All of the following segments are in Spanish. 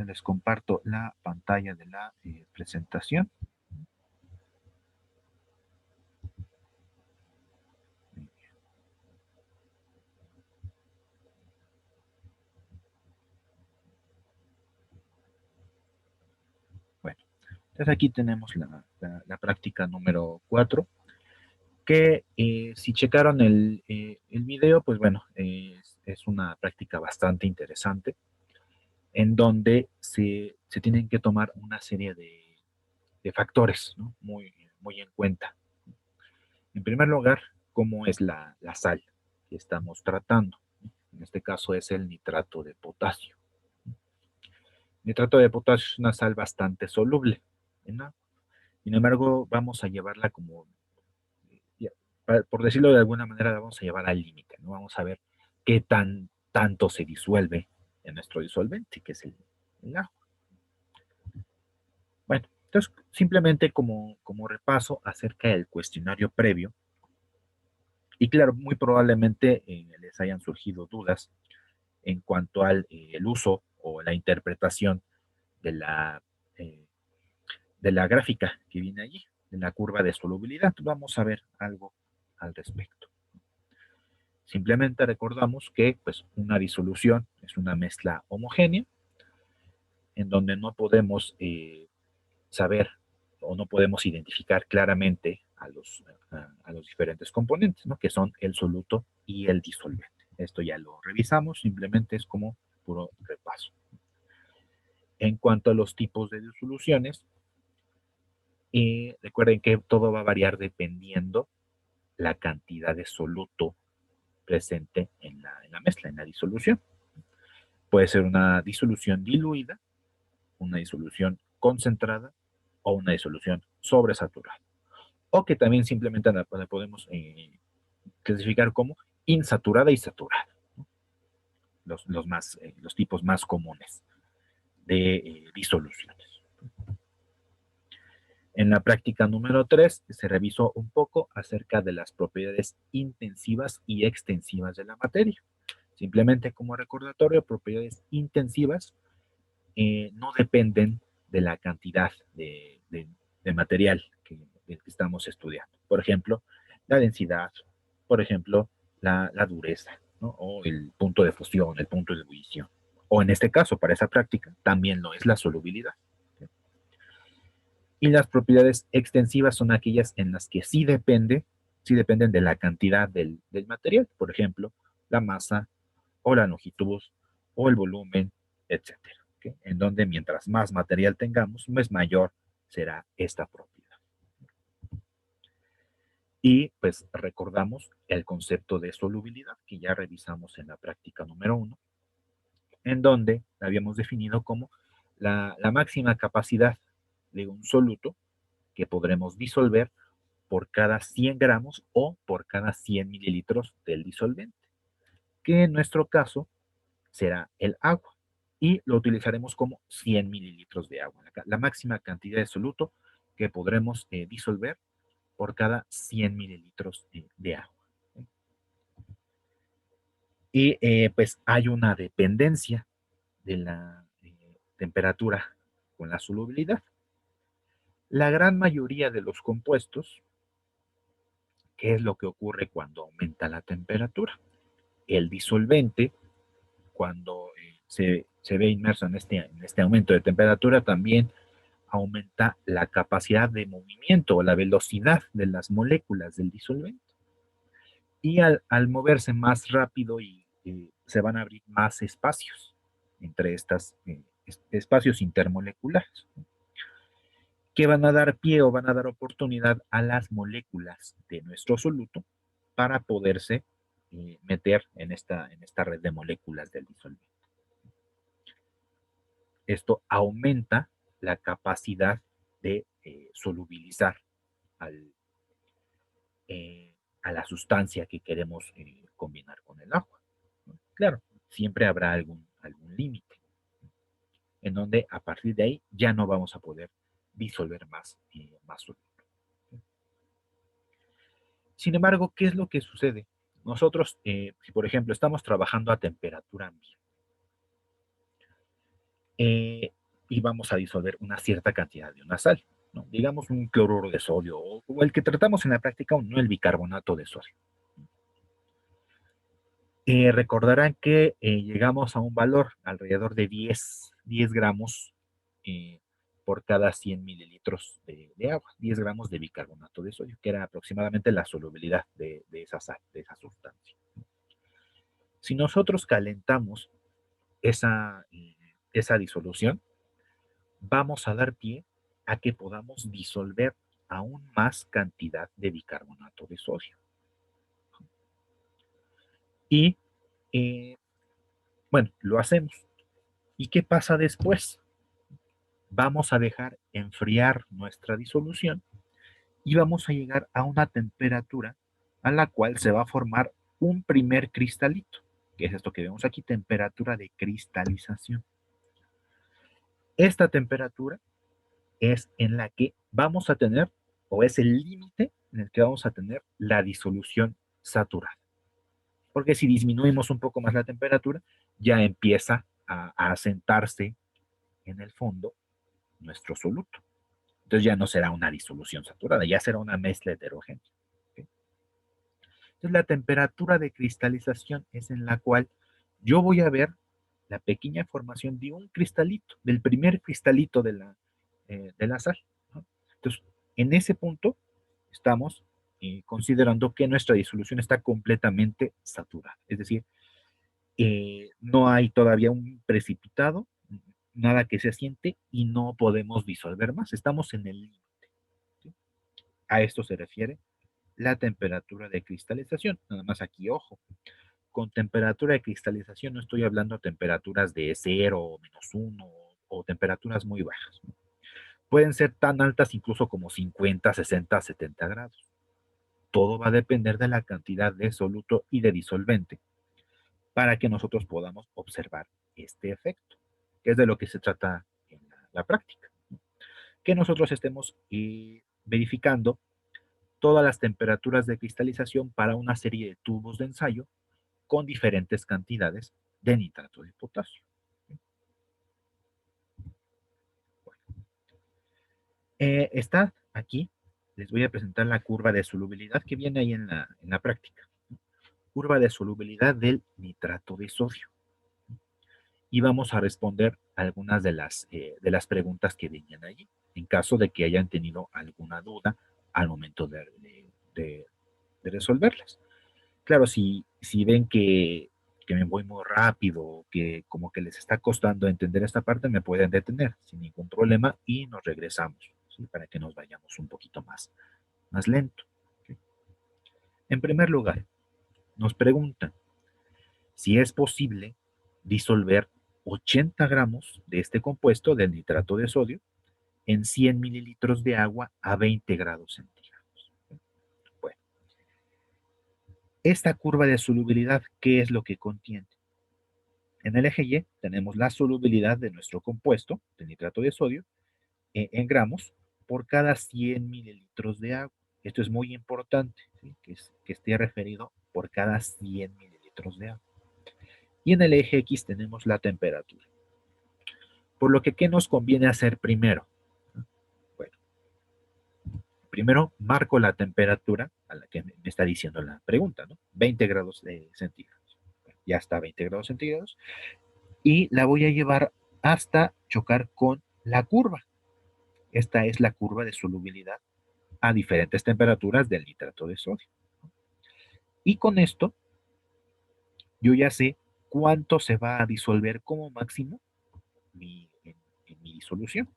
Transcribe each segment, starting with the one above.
les comparto la pantalla de la presentación. Bueno, entonces aquí tenemos la práctica número 4, que si checaron el video, pues bueno, es una práctica bastante interesante, en donde se tienen que tomar una serie de factores, ¿no? Muy en cuenta. En primer lugar, cómo es la sal que estamos tratando. En este caso es el nitrato de potasio. El nitrato de potasio es una sal bastante soluble, ¿no? Sin embargo, vamos a llevarla como, por decirlo de alguna manera, la vamos a llevar al límite, ¿no? Vamos a ver qué tanto se disuelve en nuestro disolvente, que es el agua. Bueno, entonces simplemente como repaso acerca del cuestionario previo, y claro, muy probablemente les hayan surgido dudas en cuanto al el uso o la interpretación de eh, de la gráfica que viene allí, de la curva de solubilidad. Vamos a ver algo al respecto. Simplemente recordamos que pues, una disolución es una mezcla homogénea en donde no podemos saber o no podemos identificar claramente a los diferentes componentes, ¿no? Que son el soluto y el disolvente. Esto ya lo revisamos, simplemente es como puro repaso. En cuanto a los tipos de disoluciones, recuerden que todo va a variar dependiendo la cantidad de soluto presente en la mezcla, en la disolución. Puede ser una disolución diluida, una disolución concentrada o una disolución sobresaturada. O que también simplemente la podemos clasificar como insaturada y saturada. ¿No? Los tipos más comunes de disoluciones. En la práctica número 3 se revisó un poco acerca de las propiedades intensivas y extensivas de la materia. Simplemente como recordatorio, propiedades intensivas no dependen de la cantidad de material que estamos estudiando. Por ejemplo, la densidad, por ejemplo, la dureza, ¿no? O el punto de fusión, el punto de ebullición. O en este caso, para esa práctica, también lo es la solubilidad. ¿Sí? Y las propiedades extensivas son aquellas en las que sí dependen de la cantidad del material. Por ejemplo, la masa o la longitud o el volumen, etcétera. ¿Okay? En donde mientras más material tengamos, pues mayor será esta propiedad. Y pues recordamos el concepto de solubilidad que ya revisamos en la práctica número 1, en donde habíamos definido como la máxima capacidad de un soluto que podremos disolver por cada 100 gramos o por cada 100 mililitros del disolvente, que en nuestro caso será el agua, y lo utilizaremos como 100 mililitros de agua, la máxima cantidad de soluto que podremos disolver por cada 100 mililitros de agua. Y pues hay una dependencia de la temperatura con la solubilidad. La gran mayoría de los compuestos, ¿qué es lo que ocurre cuando aumenta la temperatura? El disolvente, cuando se ve inmerso en este aumento de temperatura, también aumenta la capacidad de movimiento o la velocidad de las moléculas del disolvente. Y al moverse más rápido se van a abrir más espacios entre estas espacios intermoleculares, que van a dar pie o van a dar oportunidad a las moléculas de nuestro soluto para poderse meter en esta red de moléculas del disolvente. Esto aumenta la capacidad de solubilizar al, a la sustancia que queremos combinar con el agua. Claro, siempre habrá algún límite en donde a partir de ahí ya no vamos a poder disolver más soluto. Sin embargo, ¿qué es lo que sucede? Nosotros, si por ejemplo estamos trabajando a temperatura ambiente, y vamos a disolver una cierta cantidad de una sal, ¿no? Digamos un cloruro de sodio o el que tratamos en la práctica, no el bicarbonato de sodio. Recordarán que llegamos a un valor alrededor de 10 gramos por cada 100 mililitros de agua, 10 gramos de bicarbonato de sodio, que era aproximadamente la solubilidad de esa sal, de esa sustancia. Si nosotros calentamos esa disolución, vamos a dar pie a que podamos disolver aún más cantidad de bicarbonato de sodio. Y bueno, lo hacemos. ¿Y qué pasa después? Vamos a dejar enfriar nuestra disolución y vamos a llegar a una temperatura a la cual se va a formar un primer cristalito, que es esto que vemos aquí, temperatura de cristalización. Esta temperatura es en la que vamos a tener, o es el límite en el que vamos a tener la disolución saturada. Porque si disminuimos un poco más la temperatura, ya empieza a asentarse en el fondo nuestro soluto. Entonces ya no será una disolución saturada, ya será una mezcla heterogénea. ¿Okay? Entonces la temperatura de cristalización es en la cual yo voy a ver la pequeña formación de un cristalito, del primer cristalito de la sal, ¿no? Entonces, en ese punto estamos considerando que nuestra disolución está completamente saturada. Es decir, no hay todavía un precipitado, nada que se asiente y no podemos disolver más. Estamos en el límite. ¿Sí? A esto se refiere la temperatura de cristalización. Nada más aquí, ojo. Con temperatura de cristalización no estoy hablando de temperaturas de 0, -1 o temperaturas muy bajas. ¿No? Pueden ser tan altas incluso como 50, 60, 70 grados. Todo va a depender de la cantidad de soluto y de disolvente para que nosotros podamos observar este efecto, que es de lo que se trata en la práctica. ¿No? Que nosotros estemos verificando todas las temperaturas de cristalización para una serie de tubos de ensayo con diferentes cantidades de nitrato de potasio. Bueno, está aquí, les voy a presentar la curva de solubilidad que viene ahí en la práctica. Curva de solubilidad del nitrato de sodio. Y vamos a responder algunas de las preguntas que venían allí, en caso de que hayan tenido alguna duda al momento de resolverlas. Claro, si ven que me voy muy rápido, que como que les está costando entender esta parte, me pueden detener sin ningún problema y nos regresamos, ¿sí? Para que nos vayamos un poquito más lento. ¿Sí? En primer lugar, nos preguntan si es posible disolver 80 gramos de este compuesto del nitrato de sodio en 100 mililitros de agua a 20 grados centígrados. Bueno, esta curva de solubilidad, ¿qué es lo que contiene? En el eje Y tenemos la solubilidad de nuestro compuesto de nitrato de sodio en gramos por cada 100 mililitros de agua. Esto es muy importante, ¿sí? Que esté referido por cada 100 mililitros de agua. Y en el eje X tenemos la temperatura. Por lo que, ¿qué nos conviene hacer primero? Bueno, primero marco la temperatura a la que me está diciendo la pregunta, ¿no? 20 grados centígrados. Bueno, ya está a 20 grados centígrados. Y la voy a llevar hasta chocar con la curva. Esta es la curva de solubilidad a diferentes temperaturas del nitrato de sodio. Y con esto, yo ya sé cuánto se va a disolver como máximo en mi disolución.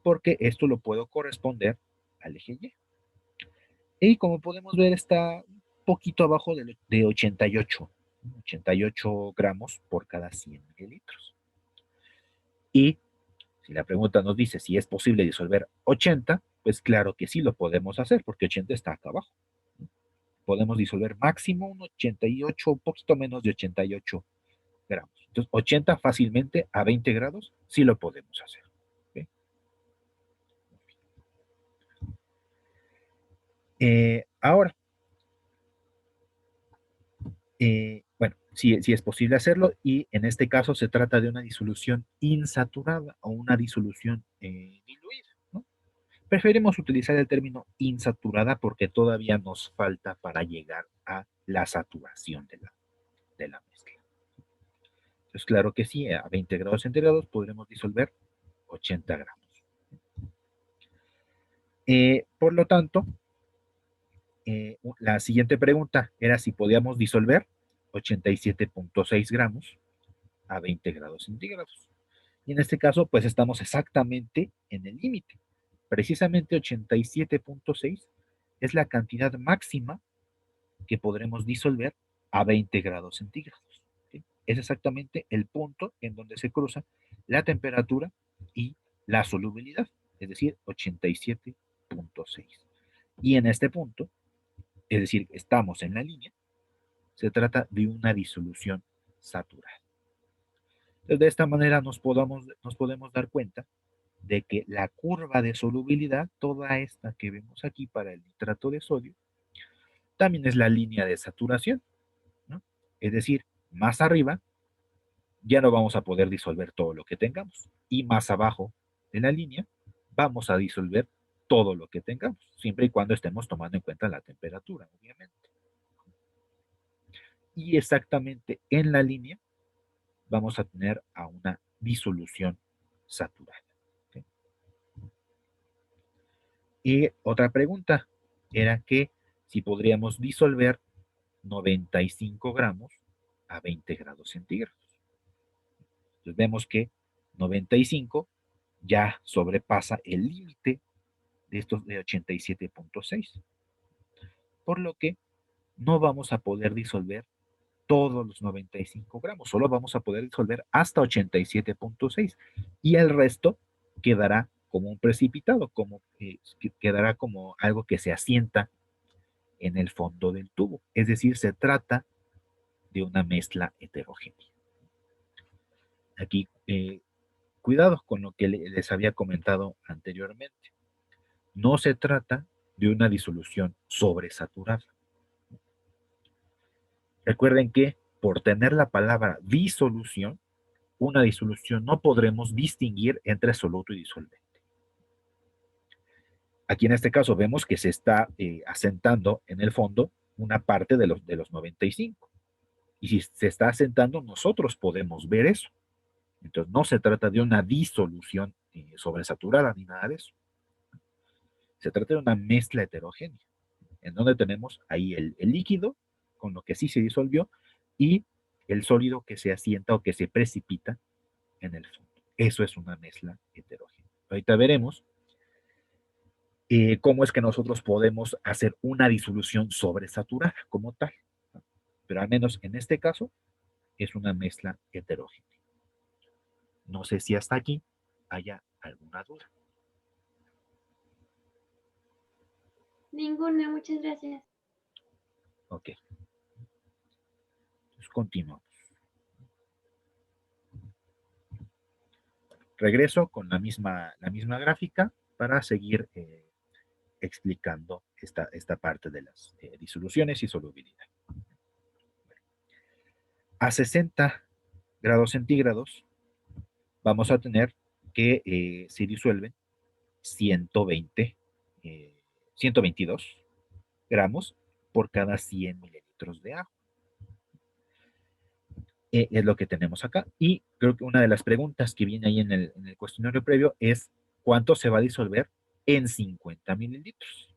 Porque esto lo puedo corresponder al eje Y. Y como podemos ver, está un poquito abajo de 88 gramos por cada 100 mililitros. Y si la pregunta nos dice si es posible disolver 80, pues claro que sí lo podemos hacer, porque 80 está acá abajo. Podemos disolver máximo un 88, un poquito menos de 88 gramos. Entonces, 80 fácilmente a 20 grados, sí lo podemos hacer. ¿Okay? Ahora, bueno, sí es posible hacerlo y en este caso se trata de una disolución insaturada o una disolución diluida, ¿no? Preferimos utilizar el término insaturada porque todavía nos falta para llegar a la saturación de la mezcla. Entonces, claro que sí, a 20 grados centígrados podremos disolver 80 gramos. Por lo tanto, la siguiente pregunta era si podíamos disolver 87.6 gramos a 20 grados centígrados. Y en este caso, pues estamos exactamente en el límite. Precisamente 87.6 es la cantidad máxima que podremos disolver a 20 grados centígrados. ¿Sí? Es exactamente el punto en donde se cruza la temperatura y la solubilidad, es decir, 87.6. Y en este punto, es decir, estamos en la línea, se trata de una disolución saturada. Entonces, de esta manera nos podemos dar cuenta de que la curva de solubilidad, toda esta que vemos aquí para el nitrato de sodio, también es la línea de saturación, ¿no? Es decir, más arriba ya no vamos a poder disolver todo lo que tengamos y más abajo de la línea vamos a disolver todo lo que tengamos, siempre y cuando estemos tomando en cuenta la temperatura, obviamente. Y exactamente en la línea vamos a tener a una disolución saturada. ¿Okay? Y otra pregunta era que si podríamos disolver 95 gramos a 20 grados centígrados. Entonces vemos que 95 ya sobrepasa el límite de estos de 87.6, por lo que no vamos a poder disolver todos los 95 gramos, solo vamos a poder disolver hasta 87.6 y el resto quedará como un precipitado, como quedará como algo que se asienta en el fondo del tubo. Es decir, se trata de una mezcla heterogénea. Aquí, cuidado con lo que les había comentado anteriormente. No se trata de una disolución sobresaturada. Recuerden que por tener la palabra disolución, una disolución no podremos distinguir entre soluto y disolvente. Aquí en este caso vemos que se está asentando en el fondo una parte de los 95. Y si se está asentando, nosotros podemos ver eso. Entonces no se trata de una disolución sobresaturada ni nada de eso. Se trata de una mezcla heterogénea, en donde tenemos ahí el líquido con lo que sí se disolvió y el sólido que se asienta o que se precipita en el fondo. Eso es una mezcla heterogénea. Ahorita veremos cómo es que nosotros podemos hacer una disolución sobresaturada como tal. Pero al menos en este caso es una mezcla heterogénea. No sé si hasta aquí haya alguna duda. Ninguna, muchas gracias. Ok, entonces continuamos. Regreso con la misma gráfica para seguir explicando esta parte de las disoluciones y solubilidad. A 60 grados centígrados vamos a tener que se disuelven 120, 122 gramos por cada 100 mililitros de agua. Es lo que tenemos acá. Y creo que una de las preguntas que viene ahí en el cuestionario previo es cuánto se va a disolver en 50 mililitros.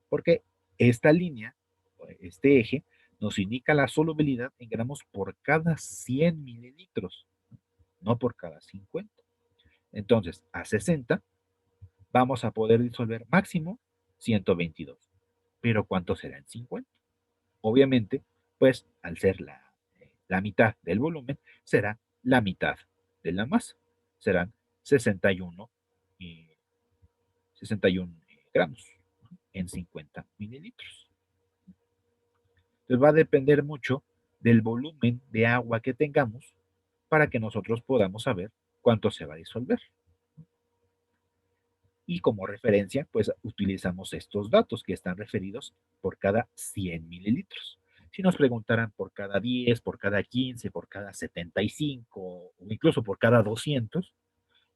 Porque esta línea, este eje, nos indica la solubilidad en gramos por cada 100 mililitros, no por cada 50. Entonces, a 60 vamos a poder disolver máximo 122. Pero ¿cuánto será en 50? Obviamente, pues al ser la mitad del volumen, será la mitad de la masa. Serán 61, 61 gramos en 50 mililitros. Entonces va a depender mucho del volumen de agua que tengamos para que nosotros podamos saber cuánto se va a disolver. Y como referencia, pues utilizamos estos datos que están referidos por cada 100 mililitros. Si nos preguntaran por cada 10, por cada 15, por cada 75 o incluso por cada 200,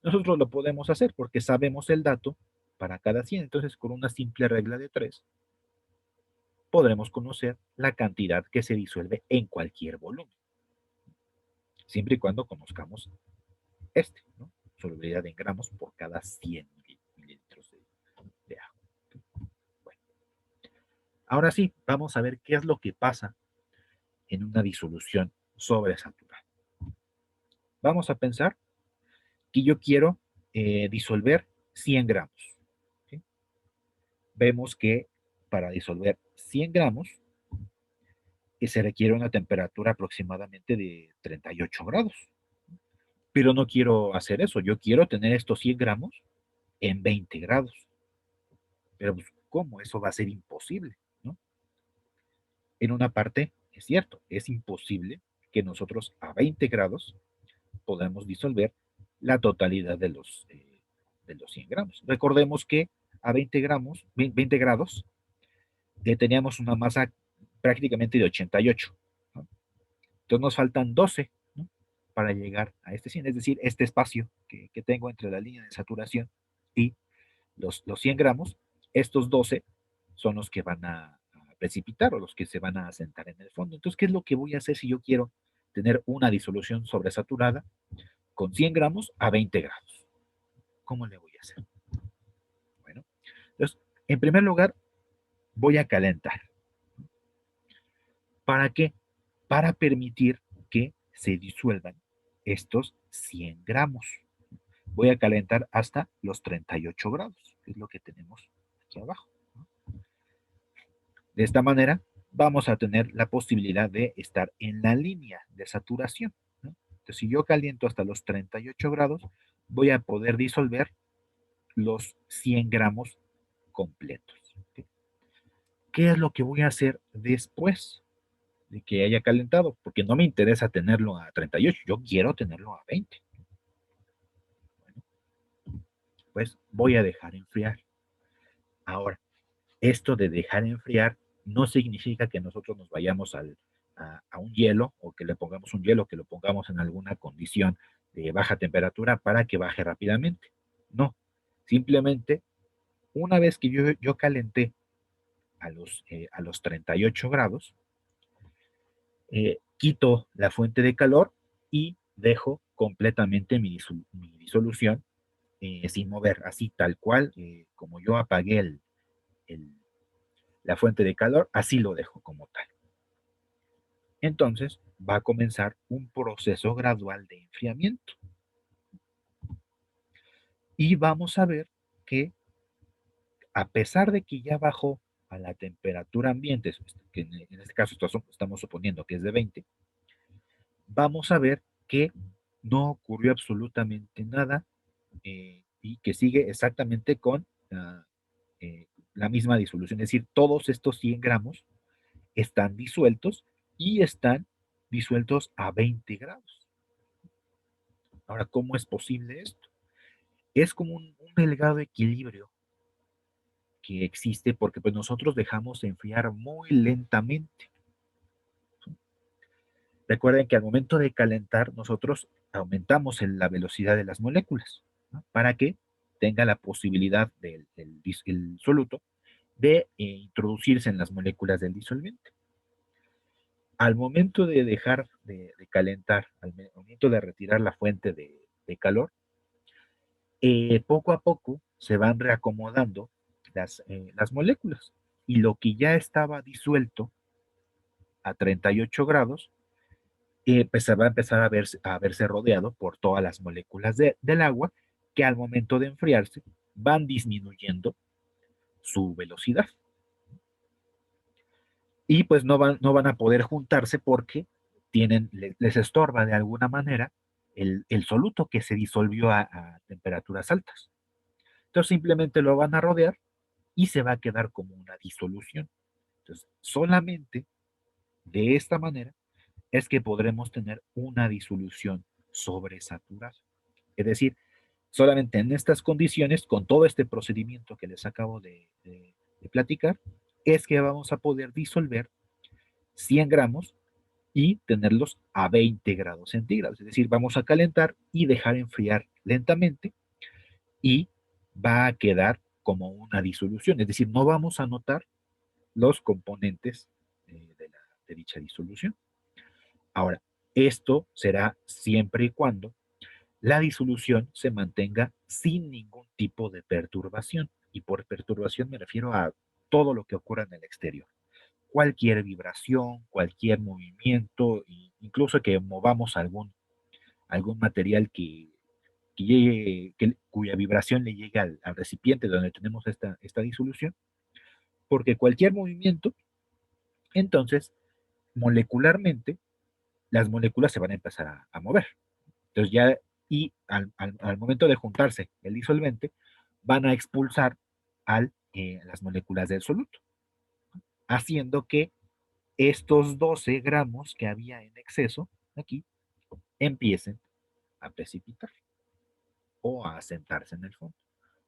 nosotros lo podemos hacer porque sabemos el dato para cada 100. Entonces, con una simple regla de 3, podremos conocer la cantidad que se disuelve en cualquier volumen, siempre y cuando conozcamos ¿no? Solubilidad en gramos por cada 100 mililitros de agua. Bueno, ahora sí, vamos a ver qué es lo que pasa en una disolución sobresaturada. Vamos a pensar que yo quiero disolver 100 gramos. ¿Sí? Vemos que para disolver 100 gramos se requiere una temperatura aproximadamente de 38 grados. Pero no quiero hacer eso, yo quiero tener estos 100 gramos en 20 grados. Pero pues, ¿cómo? Eso va a ser imposible, ¿no? En una parte, es cierto, es imposible que nosotros a 20 grados podamos disolver la totalidad de los 100 gramos. Recordemos que a 20 gramos, 20 grados, teníamos una masa prácticamente de 88, ¿no? Entonces nos faltan 12, ¿no? Para llegar a este 100, es decir, este espacio que tengo entre la línea de saturación y los 100 gramos, estos 12 son los que van a precipitar o los que se van a asentar en el fondo. Entonces, ¿qué es lo que voy a hacer si yo quiero tener una disolución sobresaturada con 100 gramos a 20 grados? ¿Cómo le voy a hacer? Bueno, entonces, en primer lugar, voy a calentar. ¿Para qué? Para permitir que se disuelvan estos 100 gramos. Voy a calentar hasta los 38 grados, que es lo que tenemos aquí abajo. De esta manera, vamos a tener la posibilidad de estar en la línea de saturación, ¿no? Entonces, si yo caliento hasta los 38 grados, voy a poder disolver los 100 gramos completos. ¿Okay? ¿Qué es lo que voy a hacer después de que haya calentado? Porque no me interesa tenerlo a 38, yo quiero tenerlo a 20. Bueno, pues voy a dejar enfriar. Ahora, esto de dejar enfriar no significa que nosotros nos vayamos a un hielo o que le pongamos un hielo, que lo pongamos en alguna condición de baja temperatura para que baje rápidamente. No, simplemente una vez que yo calenté a los 38 grados, quito la fuente de calor y dejo completamente mi disolución sin mover, así tal cual, como yo apagué el, la fuente de calor, así lo dejo como tal. Entonces va a comenzar un proceso gradual de enfriamiento. Y vamos a ver que a pesar de que ya bajó a la temperatura ambiente, que en este caso estamos suponiendo que es de 20, vamos a ver que no ocurrió absolutamente nada y que sigue exactamente con la misma disolución. Es decir, todos estos 100 gramos están disueltos y están disueltos a 20 grados. Ahora, ¿cómo es posible esto? Es como un delgado equilibrio que existe porque pues nosotros dejamos de enfriar muy lentamente. Recuerden que al momento de calentar nosotros aumentamos la velocidad de las moléculas, ¿no? Para que tenga la posibilidad del soluto de introducirse en las moléculas del disolvente. Al momento de dejar de calentar, al momento de retirar la fuente de calor, poco a poco se van reacomodando las moléculas y lo que ya estaba disuelto a 38 grados, pues se va a empezar a verse rodeado por todas las moléculas del agua que al momento de enfriarse van disminuyendo su velocidad y pues no van a poder juntarse porque les estorba de alguna manera el soluto que se disolvió a temperaturas altas. Entonces simplemente lo van a rodear y se va a quedar como una disolución. Entonces, solamente de esta manera es que podremos tener una disolución sobresaturada. Es decir, solamente en estas condiciones, con todo este procedimiento que les acabo de platicar, es que vamos a poder disolver 100 gramos y tenerlos a 20 grados centígrados. Es decir, vamos a calentar y dejar enfriar lentamente y va a quedar como una disolución. Es decir, no vamos a notar los componentes de dicha disolución. Ahora, esto será siempre y cuando la disolución se mantenga sin ningún tipo de perturbación. Y por perturbación me refiero a todo lo que ocurra en el exterior. Cualquier vibración, cualquier movimiento, incluso que movamos algún material cuya vibración le llegue al recipiente donde tenemos esta disolución, porque cualquier movimiento, entonces, molecularmente, las moléculas se van a empezar a mover. Entonces ya, y al momento de juntarse el disolvente, van a expulsar las moléculas del soluto, haciendo que estos 12 gramos que había en exceso aquí empiecen a precipitar o a asentarse en el fondo.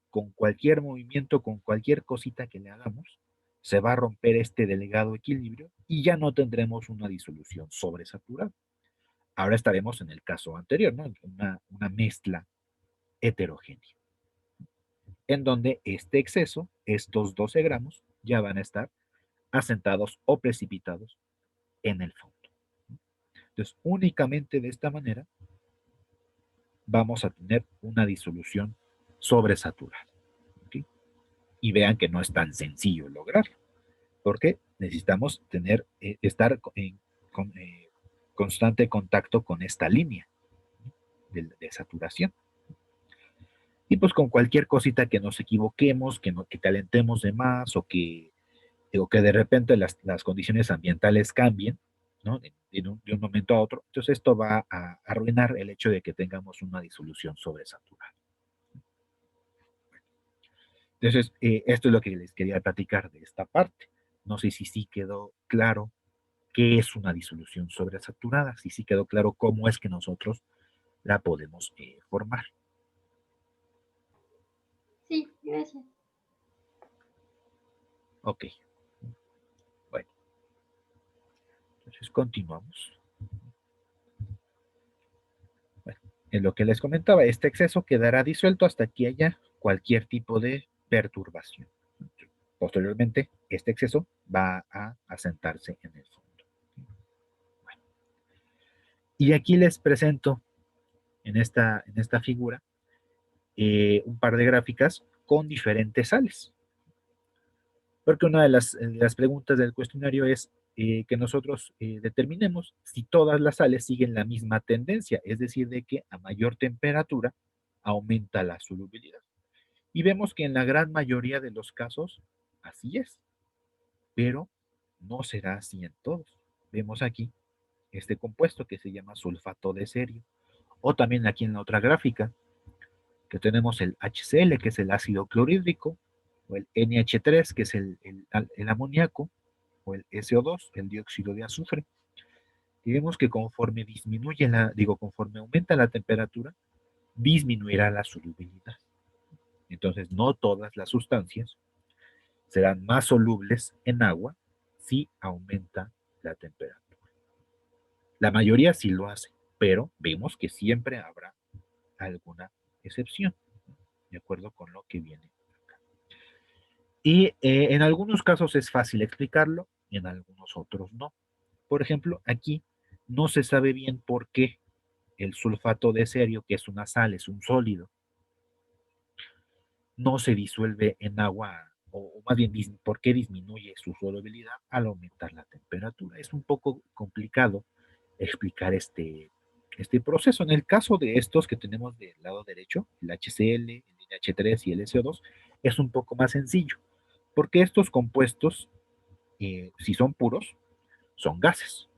Con cualquier movimiento, con cualquier cosita que le hagamos, se va a romper este delgado equilibrio y ya no tendremos una disolución sobresaturada. Ahora estaremos en el caso anterior, ¿no? Una mezcla heterogénea, en donde este exceso, estos 12 gramos, ya van a estar asentados o precipitados en el fondo. Entonces, únicamente de esta manera vamos a tener una disolución sobresaturada. ¿Okay? Y vean que no es tan sencillo lograrlo, porque necesitamos estar en constante contacto con esta línea de saturación. Y pues con cualquier cosita que nos equivoquemos, que calentemos de más o que de repente las condiciones ambientales cambien, ¿no? De un momento a otro. Entonces esto va a arruinar el hecho de que tengamos una disolución sobresaturada. Entonces, esto es lo que les quería platicar de esta parte. No sé si sí quedó claro qué es una disolución sobresaturada, si sí quedó claro cómo es que nosotros la podemos formar. Sí, gracias. Ok, bueno, entonces continuamos. Bueno, en lo que les comentaba, este exceso quedará disuelto hasta que haya cualquier tipo de perturbación. Posteriormente, este exceso va a asentarse en el fondo. Bueno, y aquí les presento en esta figura un par de gráficas con diferentes sales. Porque una de las preguntas del cuestionario es que nosotros determinemos si todas las sales siguen la misma tendencia, es decir, de que a mayor temperatura aumenta la solubilidad. Y vemos que en la gran mayoría de los casos así es, pero no será así en todos. Vemos aquí este compuesto que se llama sulfato de cerio, o también aquí en la otra gráfica, que tenemos el HCl, que es el ácido clorhídrico, o el NH3, que es el amoníaco, o el SO2, el dióxido de azufre. Y vemos que conforme aumenta la temperatura, disminuirá la solubilidad. Entonces, no todas las sustancias serán más solubles en agua si aumenta la temperatura. La mayoría sí lo hace, pero vemos que siempre habrá alguna excepción, de acuerdo con lo que viene acá. Y en algunos casos es fácil explicarlo, en algunos otros no. Por ejemplo, aquí no se sabe bien por qué el sulfato de cerio, que es una sal, es un sólido, no se disuelve en agua, o más bien, por qué disminuye su solubilidad al aumentar la temperatura. Es un poco complicado explicar este proceso. En el caso de estos que tenemos del lado derecho, el HCl, el NH3 y el SO2, es un poco más sencillo, porque estos compuestos, si son puros, son gases.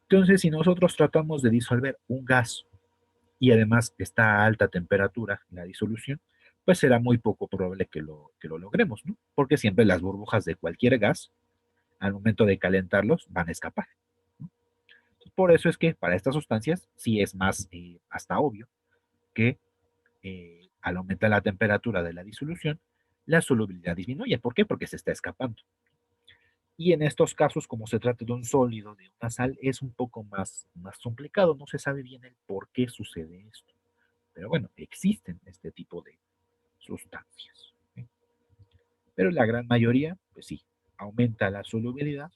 Entonces, si nosotros tratamos de disolver un gas y además está a alta temperatura la disolución, pues será muy poco probable que lo logremos, ¿no? Porque siempre las burbujas de cualquier gas, al momento de calentarlos, van a escapar, ¿no? Por eso es que para estas sustancias sí es más hasta obvio que al aumentar la temperatura de la disolución, la solubilidad disminuye. ¿Por qué? Porque se está escapando. Y en estos casos, como se trata de un sólido, de una sal, es un poco más complicado. No se sabe bien el por qué sucede esto. Pero bueno, existen este tipo de sustancias. ¿Sí? Pero la gran mayoría, pues sí, aumenta la solubilidad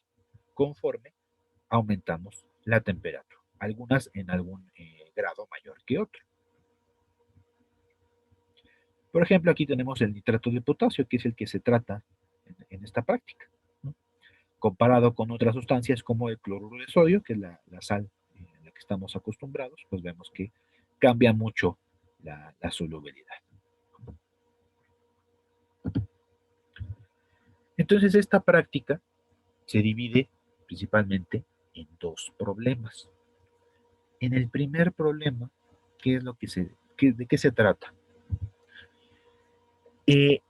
conforme aumentamos la temperatura. Algunas en algún grado mayor que otro. Por ejemplo, aquí tenemos el nitrato de potasio, que es el que se trata en esta práctica, ¿no? Comparado con otras sustancias como el cloruro de sodio, que es la sal en la que estamos acostumbrados, pues vemos que cambia mucho la solubilidad. Entonces, esta práctica se divide principalmente en dos problemas. En el primer problema, ¿qué es lo que ¿de qué se trata? Eh,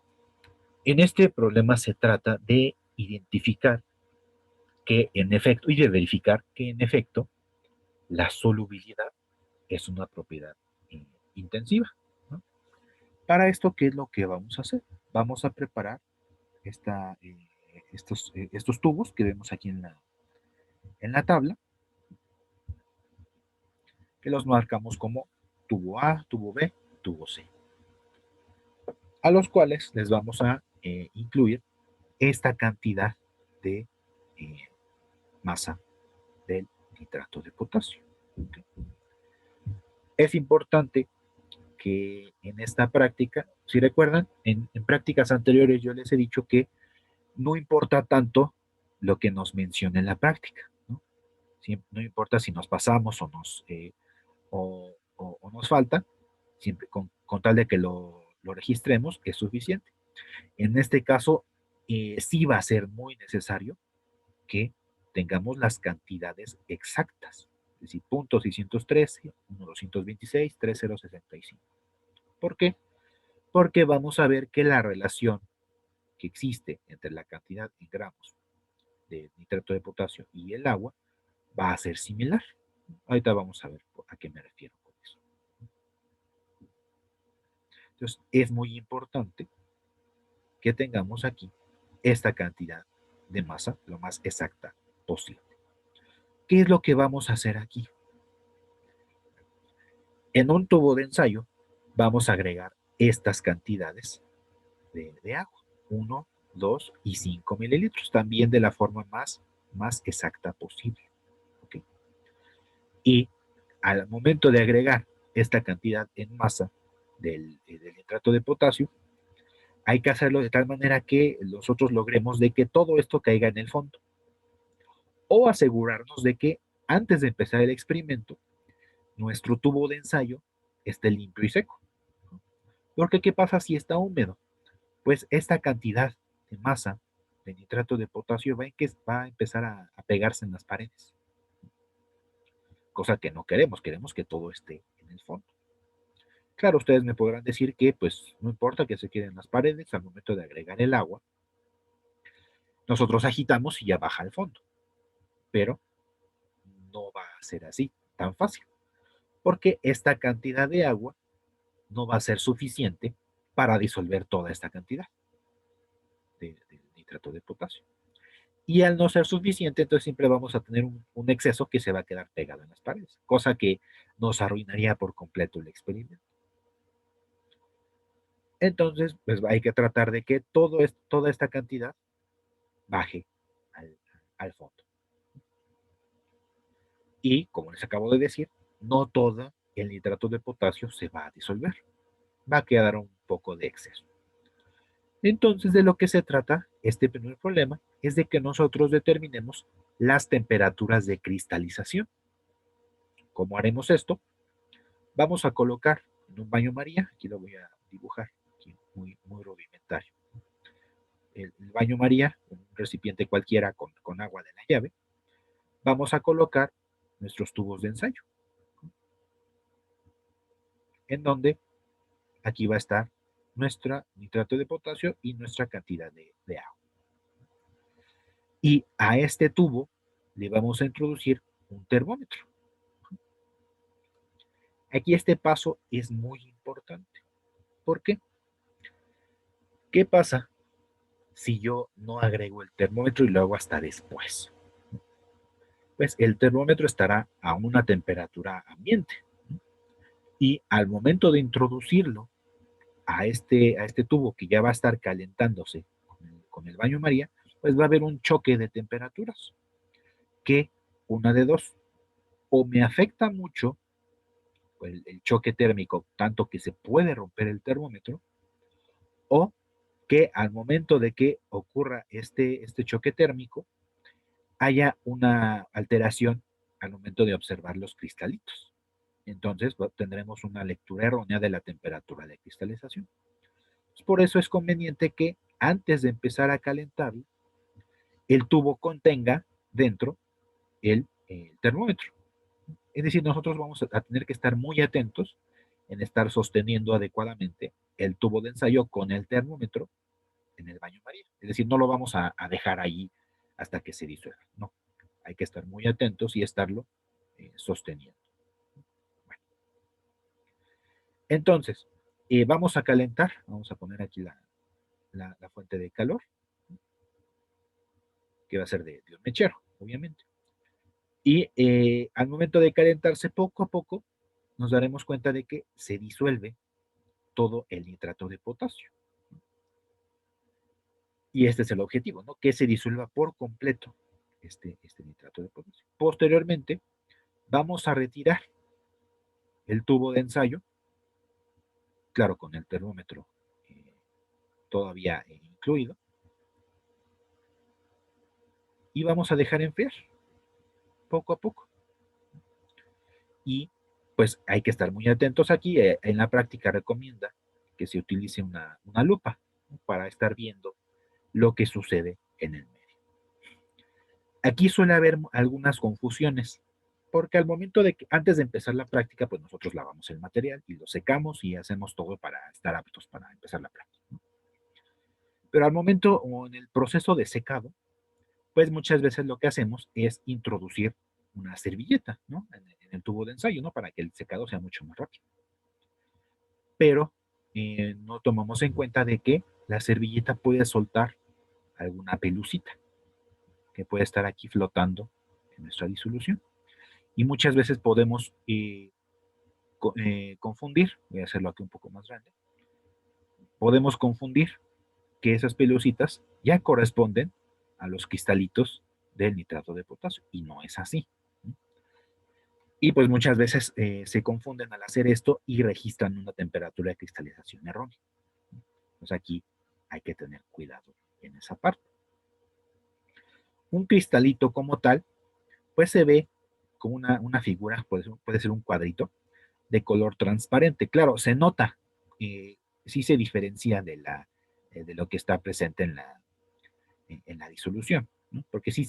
en este problema se trata de identificar que en efecto, y de verificar que en efecto la solubilidad es una propiedad intensiva, ¿no? Para esto, ¿qué es lo que vamos a hacer? Vamos a preparar estos tubos que vemos aquí en la tabla, que los marcamos como tubo A, tubo B, tubo C, a los cuales les vamos a incluir esta cantidad de eh, masa del nitrato de potasio. ¿Okay? Es importante que en esta práctica, si recuerdan, en prácticas anteriores yo les he dicho que no importa tanto lo que nos menciona en la práctica, ¿no? No importa si nos pasamos o nos falta, siempre con tal de que lo registremos, es suficiente. En este caso, sí va a ser muy necesario que tengamos las cantidades exactas, es decir, punto 613, 1226, 3065. ¿Por qué? Porque vamos a ver que la relación que existe entre la cantidad en gramos de nitrato de potasio y el agua va a ser similar. Ahorita vamos a ver a qué me refiero con eso. Entonces, es muy importante que tengamos aquí esta cantidad de masa lo más exacta posible. ¿Qué es lo que vamos a hacer aquí? En un tubo de ensayo vamos a agregar estas cantidades de agua, 1, 2 y 5 mililitros, también de la forma más exacta posible. ¿Okay? Y al momento de agregar esta cantidad en masa del nitrato de potasio, hay que hacerlo de tal manera que nosotros logremos de que todo esto caiga en el fondo. O asegurarnos de que antes de empezar el experimento, nuestro tubo de ensayo esté limpio y seco. Porque ¿qué pasa si está húmedo? Pues esta cantidad de masa de nitrato de potasio va a empezar a pegarse en las paredes. Cosa que no queremos que todo esté en el fondo. Claro, ustedes me podrán decir que pues no importa que se queden en las paredes, al momento de agregar el agua, nosotros agitamos y ya baja al fondo. Pero no va a ser así tan fácil, porque esta cantidad de agua no va a ser suficiente para disolver toda esta cantidad de nitrato de potasio. Y al no ser suficiente, entonces siempre vamos a tener un exceso que se va a quedar pegado en las paredes, cosa que nos arruinaría por completo el experimento. Entonces, pues hay que tratar de que toda esta cantidad baje al fondo. Y, como les acabo de decir, no todo el nitrato de potasio se va a disolver. Va a quedar un poco de exceso. Entonces, de lo que se trata este primer problema es de que nosotros determinemos las temperaturas de cristalización. ¿Cómo haremos esto? Vamos a colocar en un baño María, aquí lo voy a dibujar, aquí muy rudimentario. El baño María, un recipiente cualquiera con agua de la llave, vamos a colocar nuestros tubos de ensayo, en donde aquí va a estar nuestro nitrato de potasio y nuestra cantidad de agua. Y a este tubo le vamos a introducir un termómetro. Aquí este paso es muy importante. ¿Por qué? ¿Qué pasa si yo no agrego el termómetro y lo hago hasta después? Pues el termómetro estará a una temperatura ambiente y al momento de introducirlo a este tubo que ya va a estar calentándose con el baño María, pues va a haber un choque de temperaturas que una de dos, o me afecta mucho el choque térmico, tanto que se puede romper el termómetro, o que al momento de que ocurra este choque térmico, haya una alteración al momento de observar los cristalitos. Entonces tendremos una lectura errónea de la temperatura de cristalización. Por eso es conveniente que antes de empezar a calentar, el tubo contenga dentro el termómetro. Es decir, nosotros vamos a tener que estar muy atentos en estar sosteniendo adecuadamente el tubo de ensayo con el termómetro en el baño María. Es decir, no lo vamos a dejar ahí hasta que se disuelva. No, hay que estar muy atentos y estarlo sosteniendo. Bueno, entonces, vamos a calentar, vamos a poner aquí la fuente de calor, que va a ser de un mechero, obviamente. Y al momento de calentarse poco a poco, nos daremos cuenta de que se disuelve todo el nitrato de potasio. Y este es el objetivo, ¿no? Que se disuelva por completo este nitrato de potasio. Posteriormente, vamos a retirar el tubo de ensayo, claro, con el termómetro todavía incluido, y vamos a dejar enfriar poco a poco. Y pues hay que estar muy atentos aquí. En la práctica recomienda que se utilice una lupa, ¿no? Para estar viendo lo que sucede en el medio. Aquí suele haber algunas confusiones, porque al momento de que, antes de empezar la práctica, pues nosotros lavamos el material y lo secamos y hacemos todo para estar aptos para empezar la práctica, ¿no? Pero al momento o en el proceso de secado, pues muchas veces lo que hacemos es introducir una servilleta, ¿no? En el tubo de ensayo, ¿no? Para que el secado sea mucho más rápido. Pero no tomamos en cuenta de que la servilleta puede soltar alguna pelucita que puede estar aquí flotando en nuestra disolución. Y muchas veces podemos confundir, voy a hacerlo aquí un poco más grande, podemos confundir que esas pelucitas ya corresponden a los cristalitos del nitrato de potasio, y no es así. Y pues muchas veces se confunden al hacer esto y registran una temperatura de cristalización errónea. Entonces aquí hay que tener cuidado en esa parte. Un cristalito como tal, pues se ve como una figura, puede ser un cuadrito de color transparente. Claro, se nota, sí se diferencia de lo que está presente en la disolución, ¿no? Porque sí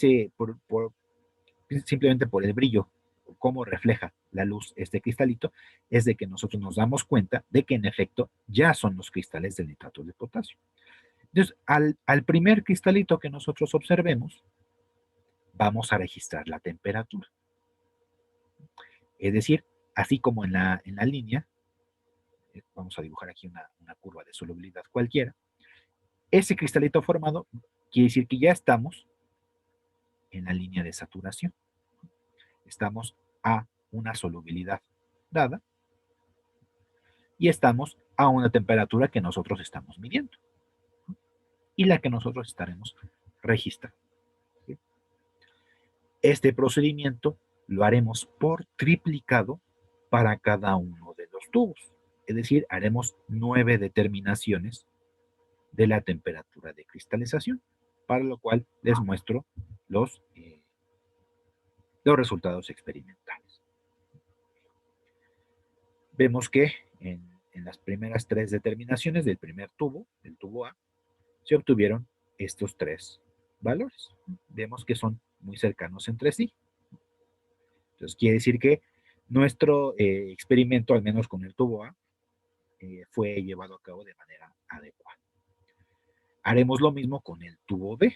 simplemente por el brillo, cómo refleja la luz este cristalito, es de que nosotros nos damos cuenta de que en efecto ya son los cristales del nitrato de potasio. Entonces, al primer cristalito que nosotros observemos, vamos a registrar la temperatura. Es decir, así como en la línea, vamos a dibujar aquí una curva de solubilidad cualquiera, ese cristalito formado quiere decir que ya estamos en la línea de saturación. Estamos a una solubilidad dada y estamos a una temperatura que nosotros estamos midiendo y la que nosotros estaremos registrando. Este procedimiento lo haremos por triplicado para cada uno de los tubos. Es decir, haremos 9 determinaciones de la temperatura de cristalización, para lo cual les muestro los resultados experimentales. Vemos que en las primeras 3 determinaciones del primer tubo, del tubo A, se obtuvieron estos 3 valores. Vemos que son muy cercanos entre sí. Entonces quiere decir que nuestro experimento, al menos con el tubo A, fue llevado a cabo de manera adecuada. Haremos lo mismo con el tubo B.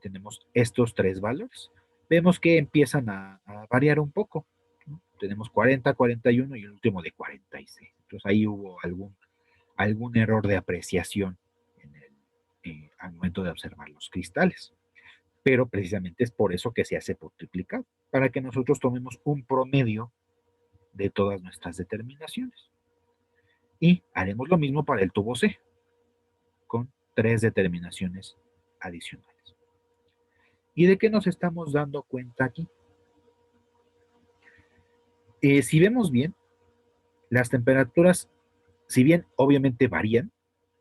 Tenemos estos 3 valores. Vemos que empiezan a variar un poco, ¿no? Tenemos 40, 41 y el último de 46. Entonces ahí hubo algún error de apreciación al momento de observar los cristales. Pero precisamente es por eso que se hace por triplicado, para que nosotros tomemos un promedio de todas nuestras determinaciones. Y haremos lo mismo para el tubo C, con 3 determinaciones adicionales. ¿Y de qué nos estamos dando cuenta aquí? Si vemos bien, las temperaturas, si bien obviamente varían,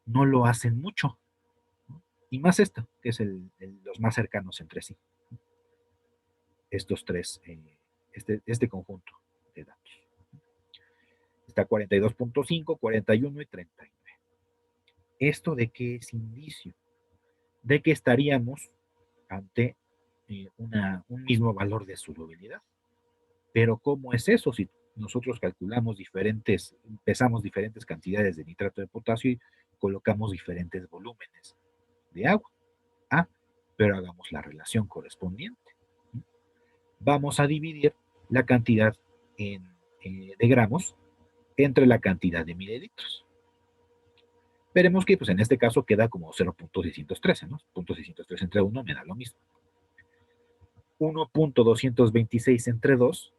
no lo hacen mucho. Y más esto, que es los más cercanos entre sí. Estos tres, este conjunto de datos. Está 42.5, 41 y 39. ¿Esto de qué es indicio? De que estaríamos ante un mismo valor de solubilidad. Pero ¿cómo es eso? Si nosotros pesamos diferentes cantidades de nitrato de potasio y colocamos diferentes volúmenes de agua. Ah, pero hagamos la relación correspondiente. Vamos a dividir la cantidad de gramos entre la cantidad de mililitros. Veremos que pues, en este caso queda como 0.613, ¿no? 0.613 entre 1 me da lo mismo. 1.226 entre 2,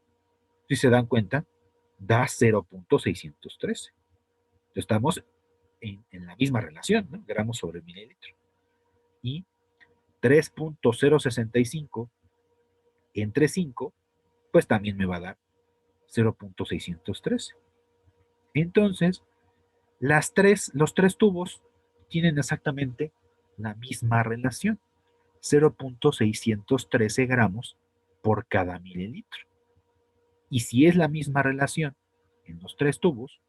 si se dan cuenta, da 0.613. Estamos en la misma relación, ¿no? Gramos sobre mililitro. Y 3.065 entre 5, pues también me va a dar 0.613. Entonces, los tres tubos tienen exactamente la misma relación, 0.613 gramos por cada mililitro. Y si es la misma relación en los tres tubos,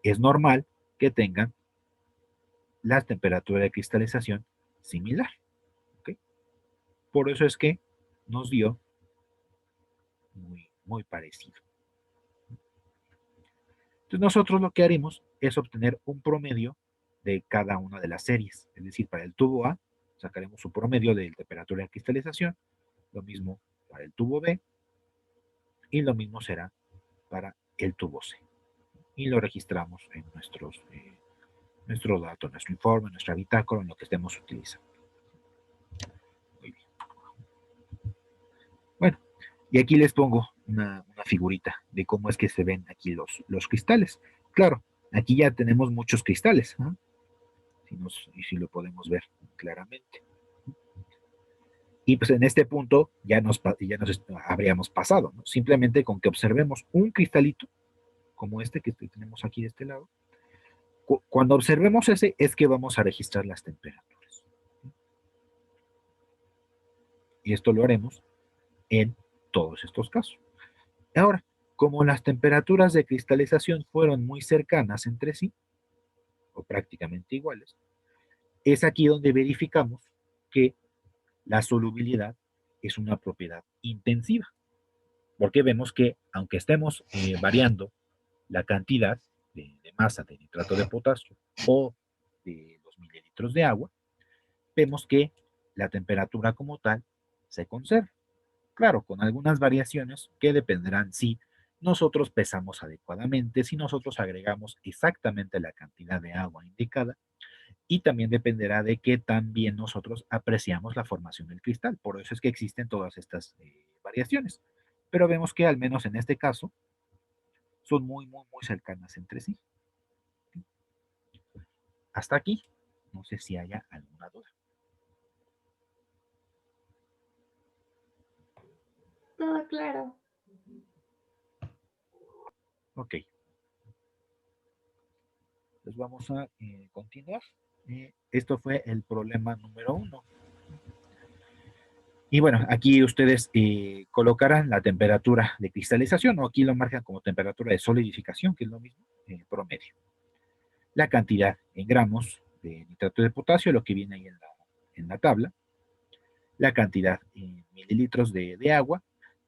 es normal que tengan la temperatura de cristalización similar. ¿Okay? Por eso es que nos dio muy, muy parecido. Entonces nosotros lo que haremos es obtener un promedio de cada una de las series. Es decir, para el tubo A sacaremos su promedio de temperatura de cristalización, lo mismo para el tubo B y lo mismo será para el tubo C. Y lo registramos en nuestro dato, nuestro informe, nuestra bitácora, en lo que estemos utilizando. Muy bien. Bueno, y aquí les pongo una figurita de cómo es que se ven aquí los cristales. Claro, aquí ya tenemos muchos cristales, ¿no? Si lo podemos ver claramente. Y pues en este punto ya nos habríamos pasado, ¿no? Simplemente con que observemos un cristalito, como este que tenemos aquí de este lado, cuando observemos ese es que vamos a registrar las temperaturas. Y esto lo haremos en todos estos casos. Ahora, como las temperaturas de cristalización fueron muy cercanas entre sí, o prácticamente iguales, es aquí donde verificamos que la solubilidad es una propiedad intensiva, porque vemos que aunque estemos variando la cantidad de masa de nitrato de potasio o de los mililitros de agua, vemos que la temperatura como tal se conserva. Claro, con algunas variaciones que dependerán si nosotros pesamos adecuadamente, si nosotros agregamos exactamente la cantidad de agua indicada, y también dependerá de que también nosotros apreciamos la formación del cristal. Por eso es que existen todas estas variaciones. Pero vemos que al menos en este caso son muy, muy, muy cercanas entre sí. Hasta aquí, no sé si haya alguna duda. Todo claro. Ok. Pues vamos a continuar. Esto fue el problema número 1. Y bueno, aquí ustedes colocarán la temperatura de cristalización, o aquí lo marcan como temperatura de solidificación, que es lo mismo, promedio. La cantidad en gramos de nitrato de potasio, lo que viene ahí en la tabla, la cantidad en mililitros de agua,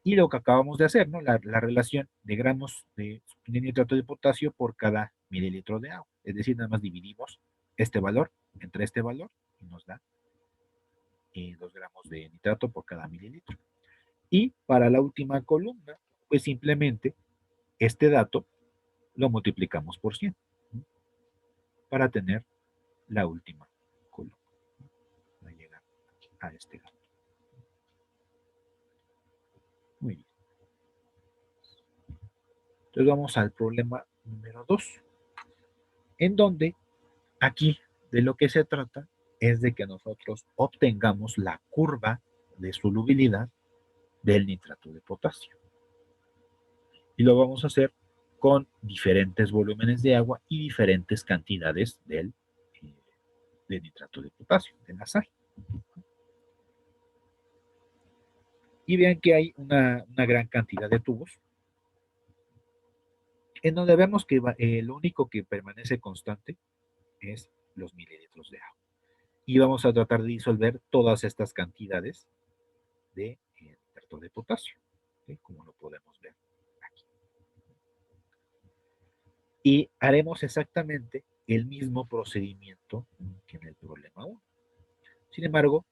y lo que acabamos de hacer, ¿no? La relación de gramos de nitrato de potasio por cada mililitro de agua. Es decir, nada más dividimos este valor entre este valor y nos da 2 gramos de nitrato por cada mililitro. Y para la última columna, pues simplemente este dato lo multiplicamos por 100 para tener la última columna. a este gato. Muy bien. Entonces vamos al problema número 2, en donde aquí de lo que se trata es de que nosotros obtengamos la curva de solubilidad del nitrato de potasio. Y lo vamos a hacer con diferentes volúmenes de agua y diferentes cantidades de nitrato de potasio, de la sal. Y vean que hay una gran cantidad de tubos, en donde vemos que lo único que permanece constante es los mililitros de agua. Y vamos a tratar de disolver todas estas cantidades de nitrato de potasio, ¿sí? Como lo podemos ver aquí. Y haremos exactamente el mismo procedimiento que en el problema 1. Sin embargo,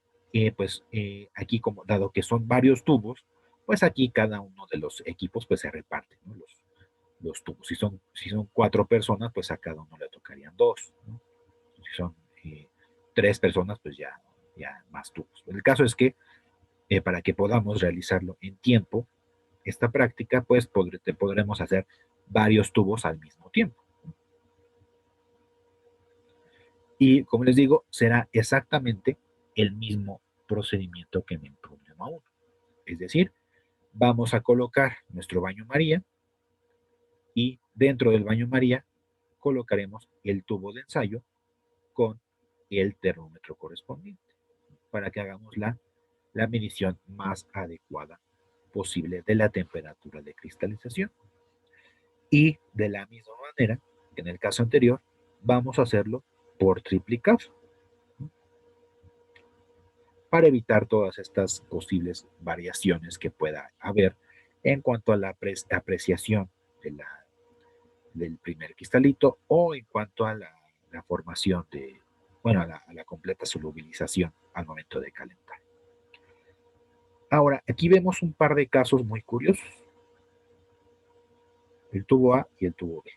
aquí, como dado que son varios tubos, pues aquí cada uno de los equipos pues se reparte, ¿no? Los tubos. Si son 4 personas, pues a cada uno le tocarían 2, ¿no? Si son 3 personas, pues ya más tubos. El caso es que para que podamos realizarlo en tiempo, esta práctica, pues podremos hacer varios tubos al mismo tiempo. Y como les digo, será exactamente el mismo procedimiento que en el problema 1. Es decir, vamos a colocar nuestro baño María y dentro del baño María colocaremos el tubo de ensayo con el termómetro correspondiente para que hagamos la medición más adecuada posible de la temperatura de cristalización. Y de la misma manera que en el caso anterior, vamos a hacerlo por triplicado para evitar todas estas posibles variaciones que pueda haber en cuanto a la apreciación del primer cristalito o en cuanto a la formación a la completa solubilización al momento de calentar. Ahora, aquí vemos un par de casos muy curiosos. El tubo A y el tubo B.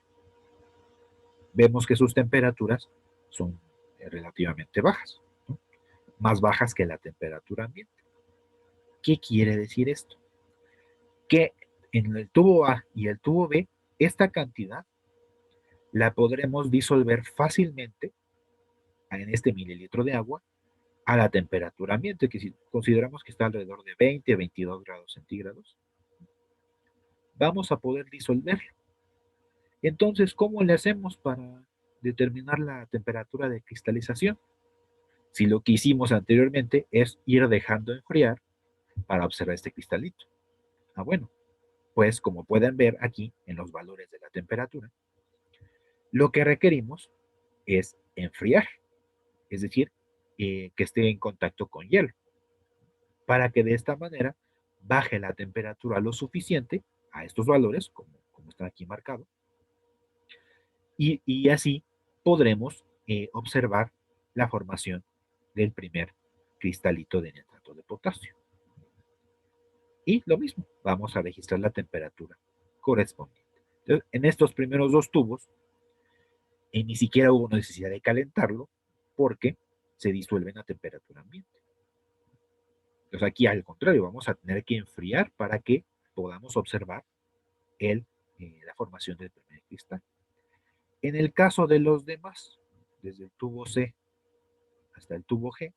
Vemos que sus temperaturas son relativamente bajas, ¿no? Más bajas que la temperatura ambiente. ¿Qué quiere decir esto? Que en el tubo A y el tubo B, esta cantidad la podremos disolver fácilmente en este mililitro de agua a la temperatura ambiente, que si consideramos que está alrededor de 20 a 22 grados centígrados, vamos a poder disolverlo. Entonces, ¿cómo le hacemos para determinar la temperatura de cristalización? Si lo que hicimos anteriormente es ir dejando enfriar para observar este cristalito. Bueno, pues como pueden ver aquí en los valores de la temperatura, lo que requerimos es enfriar, es decir, que esté en contacto con hielo, para que de esta manera baje la temperatura lo suficiente a estos valores, como están aquí marcados, y así podremos observar la formación del primer cristalito de nitrato de potasio. Y lo mismo, vamos a registrar la temperatura correspondiente. Entonces, en estos primeros dos tubos, ni siquiera hubo necesidad de calentarlo porque se disuelven a temperatura ambiente. Entonces aquí al contrario, vamos a tener que enfriar para que podamos observar la formación del primer cristal. En el caso de los demás, desde el tubo C hasta el tubo G,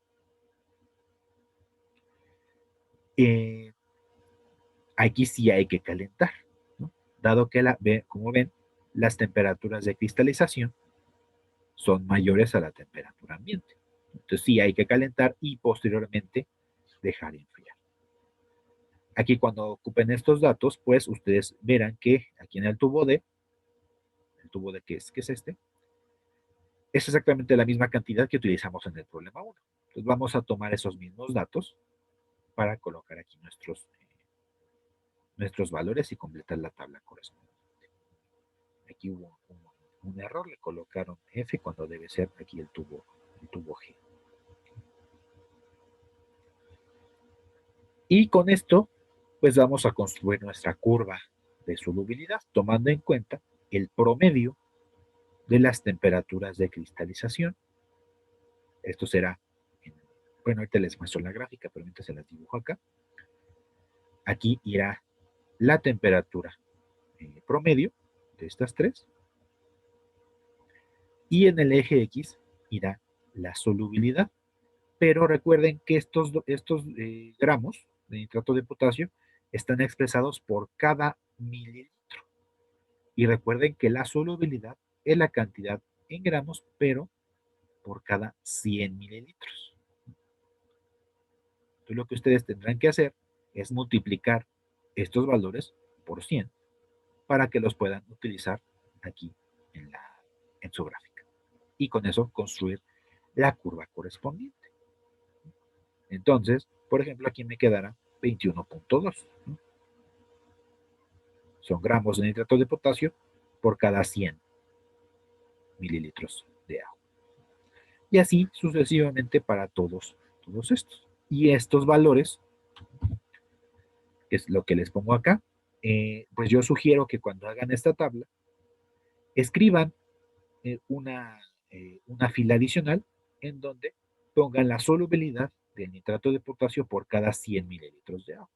aquí sí hay que calentar, ¿no? Dado que, como ven, las temperaturas de cristalización son mayores a la temperatura ambiente. Entonces sí hay que calentar y posteriormente dejar enfriar. Aquí cuando ocupen estos datos, pues ustedes verán que aquí en el tubo D, que es este, es exactamente la misma cantidad que utilizamos en el problema 1. Entonces vamos a tomar esos mismos datos para colocar aquí nuestros valores y completar la tabla correspondiente. Aquí hubo un error, le colocaron F cuando debe ser aquí el tubo G. Y con esto, pues vamos a construir nuestra curva de solubilidad, tomando en cuenta el promedio de las temperaturas de cristalización. Esto será Bueno, ahorita les muestro la gráfica, pero mientras se las dibujo acá. Aquí irá la temperatura promedio de estas tres. Y en el eje X irá la solubilidad. Pero recuerden que estos gramos de nitrato de potasio están expresados por cada mililitro. Y recuerden que la solubilidad es la cantidad en gramos, pero por cada 100 mililitros. Entonces lo que ustedes tendrán que hacer es multiplicar estos valores por 100 para que los puedan utilizar aquí en su gráfica. Y con eso construir la curva correspondiente. Entonces, por ejemplo, aquí me quedará 21.2. ¿No? Son gramos de nitrato de potasio por cada 100 mililitros de agua. Y así sucesivamente para todos estos. Y estos valores, que es lo que les pongo acá, pues yo sugiero que cuando hagan esta tabla, escriban una fila adicional en donde pongan la solubilidad del nitrato de potasio por cada 100 mililitros de agua.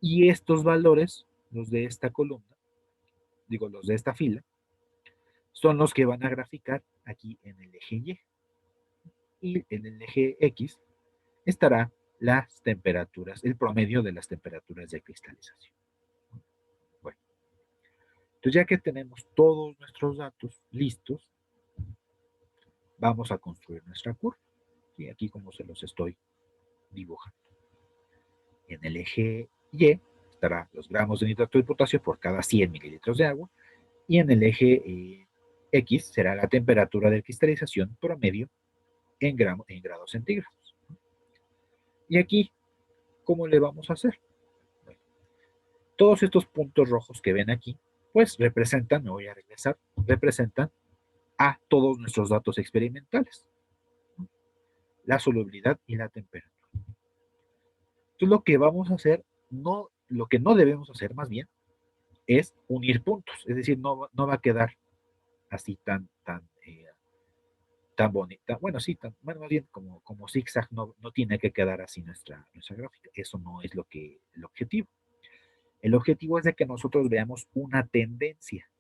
Y estos valores, los de esta columna, digo, los de esta fila, son los que van a graficar aquí en el eje Y. Y en el eje X estará las temperaturas, el promedio de las temperaturas de cristalización. Bueno, entonces ya que tenemos todos nuestros datos listos, vamos a construir nuestra curva. Y aquí como se los estoy dibujando. En el eje Y estará los gramos de nitrato de potasio por cada 100 mililitros de agua. Y en el eje X será la temperatura de cristalización promedio en grados centígrados. Y aquí, ¿cómo le vamos a hacer? Bueno, todos estos puntos rojos que ven aquí, pues representan, me voy a regresar, representan a todos nuestros datos experimentales, la solubilidad y la temperatura. Entonces lo que vamos a hacer, lo que no debemos hacer más bien, es unir puntos, es decir, no va a quedar así tan bonita, bueno, sí, bueno, más bien como zigzag, no tiene que quedar así nuestra gráfica, eso no es el objetivo. El objetivo es de que nosotros veamos una tendencia,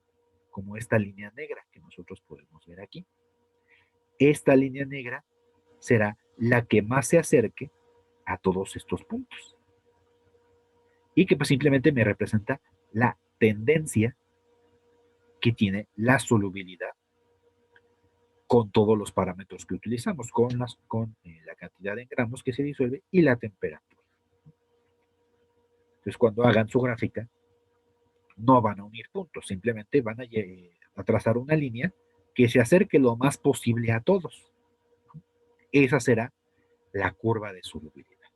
como esta línea negra que nosotros podemos ver aquí. Esta línea negra será la que más se acerque a todos estos puntos. Y que pues simplemente me representa la tendencia que tiene la solubilidad con todos los parámetros que utilizamos, con la cantidad en gramos que se disuelve y la temperatura. Entonces, cuando hagan su gráfica, no van a unir puntos, simplemente van a trazar una línea que se acerque lo más posible a todos. Esa será la curva de solubilidad.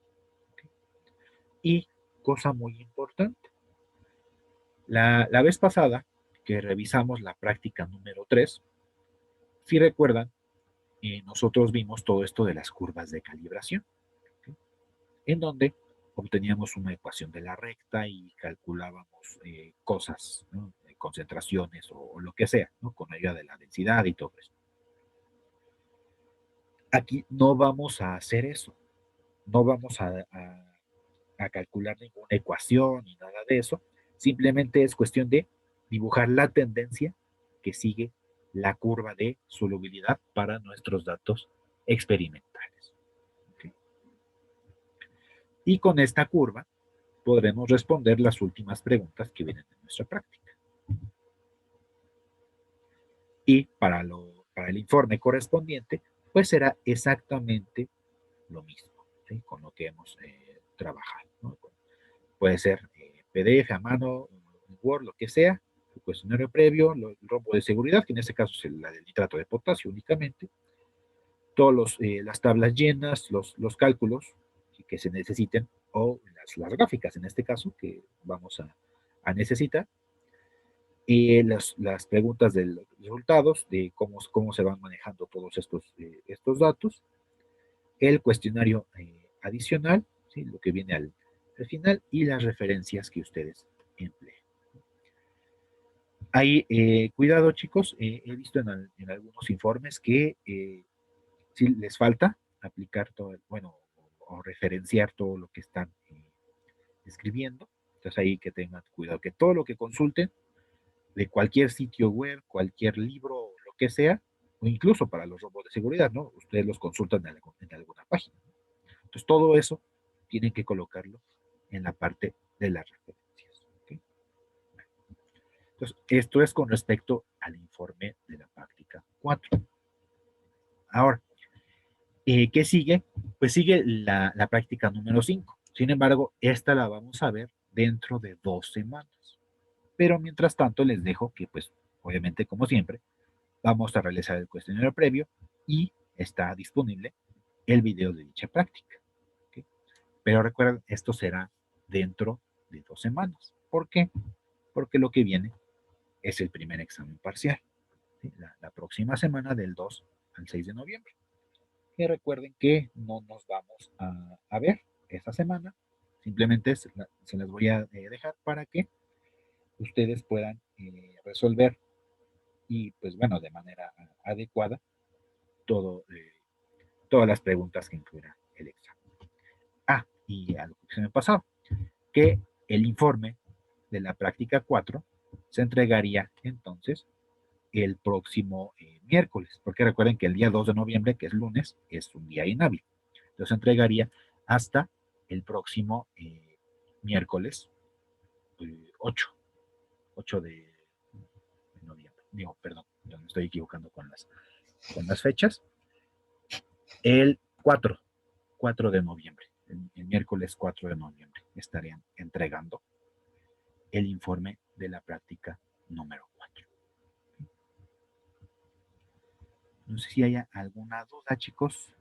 Y cosa muy importante, la vez pasada que revisamos la práctica número 3, si recuerdan, nosotros vimos todo esto de las curvas de calibración, ¿okay? En donde obteníamos una ecuación de la recta y calculábamos cosas, ¿no? Concentraciones o lo que sea, ¿no? Con ayuda de la densidad y todo eso. Aquí no vamos a hacer eso, no vamos a calcular ninguna ecuación ni nada de eso, simplemente es cuestión de dibujar la tendencia que sigue la curva de solubilidad para nuestros datos experimentales. ¿Okay? Y con esta curva podremos responder las últimas preguntas que vienen en nuestra práctica. Y para el informe correspondiente, pues será exactamente lo mismo, ¿sí? Con lo que hemos trabajado, ¿no? Puede ser PDF a mano, Word, lo que sea, el cuestionario previo, el rombo de seguridad, que en este caso es la del nitrato de potasio únicamente, todas las tablas llenas, los cálculos que se necesiten, o las gráficas en este caso, que vamos a necesitar, y las preguntas de los resultados, de cómo se van manejando todos estos datos, el cuestionario adicional, ¿sí? Lo que viene al final, y las referencias que ustedes empleen. Ahí, cuidado chicos, he visto en algunos informes que si les falta aplicar todo, bueno, o referenciar todo lo que están escribiendo. Entonces ahí que tengan cuidado, que todo lo que consulten de cualquier sitio web, cualquier libro, lo que sea, o incluso para los robots de seguridad, ¿no? Ustedes los consultan en alguna página. Entonces todo eso tienen que colocarlo en la parte de las referencias. ¿Okay? Entonces, esto es con respecto al informe de la práctica 4. Ahora, ¿qué sigue? Pues sigue la práctica número 5. Sin embargo, esta la vamos a ver dentro de 2 semanas. Pero mientras tanto les dejo que, pues, obviamente, como siempre, vamos a realizar el cuestionario previo y está disponible el video de dicha práctica. ¿Okay? Pero recuerden, esto será dentro de 2 semanas. ¿Por qué? Porque lo que viene es el primer examen parcial. ¿Sí? La próxima semana del 2 al 6 de noviembre. Y recuerden que no nos vamos a ver esta semana. Simplemente se las voy a dejar para que ustedes puedan resolver y pues bueno, de manera adecuada todo, todas las preguntas que incluirá el examen. Ah, y algo que se me pasó, que el informe de la práctica 4 se entregaría entonces el próximo miércoles, porque recuerden que el día 2 de noviembre, que es lunes, es un día inhábil. Entonces se entregaría hasta el próximo miércoles 8, 8 de noviembre. Digo, perdón, me estoy equivocando con las fechas. El 4 de noviembre, el miércoles 4 de noviembre, estarían entregando el informe de la práctica número 4. No sé si haya alguna duda, chicos.